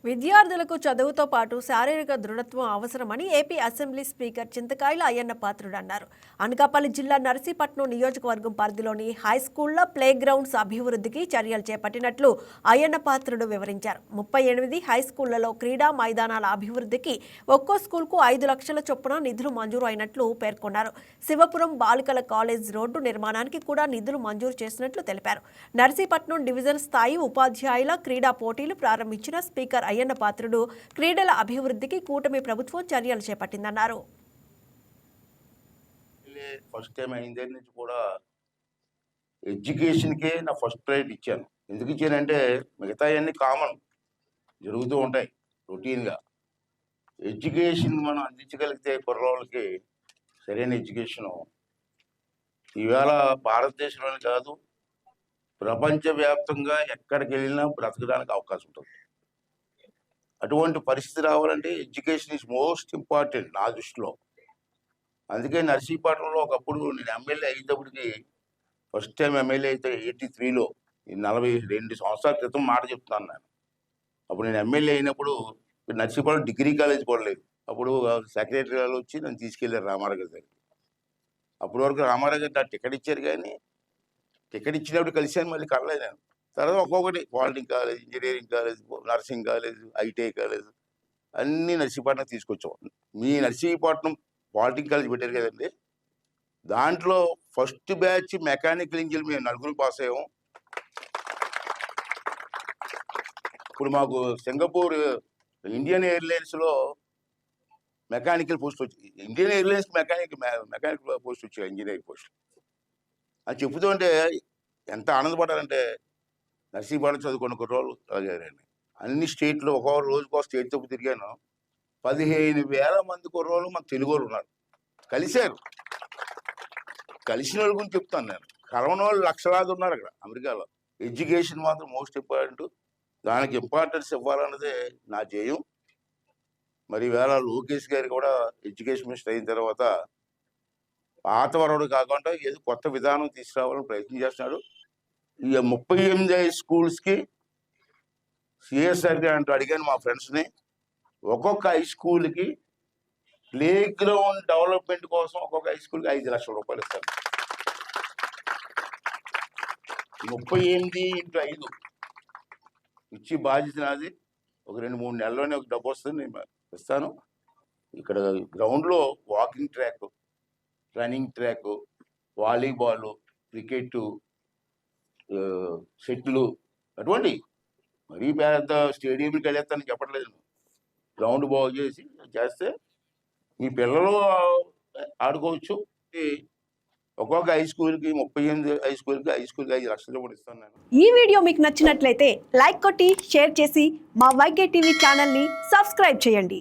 విద్యార్థులకు చదువుతో పాటు శారీరక దృఢత్వం అవసరమని ఏపీ అసెంబ్లీ స్పీకర్ చింతకాయల అయ్యన్న పాత్రుడు అన్నారు. అనకాపల్లి జిల్లా నర్సీపట్నం నియోజకవర్గం పరిధిలోని హైస్కూళ్ల ప్లే గ్రౌండ్స్ అభివృద్ధికి చర్యలు చేపట్టినట్లు అయ్యన్న పాత్రుడు వివరించారు. 38 హైస్కూళ్లలో క్రీడా మైదానాల అభివృద్ధికి ఒక్కో స్కూల్కు 5 లక్షల చొప్పున నిధులు మంజూరు అయినట్లు పేర్కొన్నారు. శివపురం బాలికల కాలేజ్ రోడ్డు నిర్మాణానికి కూడా నిధులు మంజూరు చేసినట్లు తెలిపారు. నర్సీపట్నం డివిజన్ స్థాయి ఉపాధ్యాయుల క్రీడా పోటీలు ప్రారంభించిన స్పీకర్ అయ్యన్న పాత్రుడు క్రీడల అభివృద్ధికి కూటమి ప్రభుత్వం చర్యలు చేపట్టిందన్నారు. ఫస్ట్ టైం అయిన నుంచి కూడా ఎడ్యుకేషన్కే నా ఫస్ట్ ప్రైడ్ ఇచ్చాను. ఎందుకు ఇచ్చానంటే మిగతా అన్ని కామన్ జరుగుతూ ఉంటాయి రొటీన్గా. ఎడ్యుకేషన్ మనం అందించగలిగితే కుర్రోళ్ళకి సరైన ఎడ్యుకేషను ఈవేళ భారతదేశంలోనే కాదు ప్రపంచవ్యాప్తంగా ఎక్కడికి వెళ్ళినా బ్రతకడానికి అవకాశం ఉంటుంది. అటువంటి పరిస్థితి రావాలంటే ఎడ్యుకేషన్ ఈజ్ మోస్ట్ ఇంపార్టెంట్ నా దృష్టిలో. అందుకే నర్సీపట్నంలో ఒకప్పుడు నేను ఎమ్మెల్యే అయ్యేటప్పటికి ఫస్ట్ టైం ఎమ్మెల్యే అయితే 83లో 42 సంవత్సరాల క్రితం మాట చెప్తున్నాను నేను. అప్పుడు నేను ఎమ్మెల్యే అయినప్పుడు నర్సీపట్నం డిగ్రీ కాలేజ్ కూడా లేదు. అప్పుడు సెక్రటరీ గారు వచ్చి నన్ను తీసుకెళ్ళారు రామారావు గారి దగ్గరికి. అప్పటి వరకు రామారావు గారు నాకు టికెట్ ఇచ్చారు, కానీ టికెట్ ఇచ్చినప్పుడు కలిసాను, మళ్ళీ కలలేదు నేను. తర్వాత ఒక్కొక్కటి polytechnic college, engineering college, nursing college, ITI college అన్నీ నర్సీపట్నం తీసుకొచ్చాం. మీ నర్సీపట్నం పాలిటెక్నిక్ కాలేజ్ పెట్టారు కదండి, దాంట్లో ఫస్ట్ బ్యాచ్ మెకానికల్ ఇంజనీర్ మేము 4 పాస్ అయ్యాము. ఇప్పుడు మాకు సింగపూర్ ఇండియన్ ఎయిర్లైన్స్లో మెకానికల్ పోస్ట్ వచ్చి, ఇండియన్ ఎయిర్లైన్స్ మెకానికల్ పోస్ట్ వచ్చాయి, ఇంజనీరింగ్ పోస్ట్. అది చెబుతుంటే ఎంత ఆనందపడ్డారంటే నర్సీపట్నం చదువుకున్న కుర్రోళ్ళు తాగారండి. అన్ని స్టేట్లో ఒక్కొక్క రోజుకో స్టేట్ తప్పు తిరిగాను. 15,000 మంది కుర్రోళ్ళు మన తెలుగు వాళ్ళు ఉన్నారు, కలిశారు. కలిసిన వాళ్ళ గురించి చెప్తాను నేను. కలవని వాళ్ళు లక్షలాది ఉన్నారు అక్కడ అమెరికాలో. ఎడ్యుకేషన్ మాత్రం మోస్ట్ ఇంపార్టెంట్, దానికి ఇంపార్టెన్స్ ఇవ్వాలన్నదే నా ధ్యేయం. మరి ఈవేళ లోకేష్ గారు కూడా ఎడ్యుకేషన్ మినిస్టర్ అయిన తర్వాత పాత వరవడు కాకుండా ఏదో కొత్త విధానం తీసుకురావాలని ప్రయత్నం చేస్తున్నాడు. ఈ 38 స్కూల్స్కి సిఎస్ఆర్గా అంటూ అడిగాను మా ఫ్రెండ్స్ని. ఒక్కొక్క హై స్కూల్కి ప్లే గ్రౌండ్ డెవలప్మెంట్ కోసం ఒక్కొక్క హై స్కూల్కి 5 లక్షల రూపాయలు ఇస్తాను. 38 × 5 ఇచ్చి బాధ్యత నాది. ఒక 2-3 నెలల్లోనే ఒక డబ్బు వస్తుంది, నేను ఇస్తాను. ఇక్కడ గ్రౌండ్లో walking track, running track, volleyball, cricket, shuttle, అటువంటి మరీ పెద్ద స్టేడియంకి వెళ్ళేస్తాను చెప్పట్లేదు. గ్రౌండ్ బాగు చేస్తే మీ పిల్లలు ఆడుకోవచ్చు. ఒక్కొక్క హై స్కూల్కి 38 హై స్కూల్కి 5 లక్షలు కూడా ఇస్తాను నేను. ఈ వీడియో మీకు నచ్చినట్లయితే లైక్ కొట్టి షేర్ చేసి మా వైకే టీవీ ఛానల్ని సబ్స్క్రైబ్ చేయండి.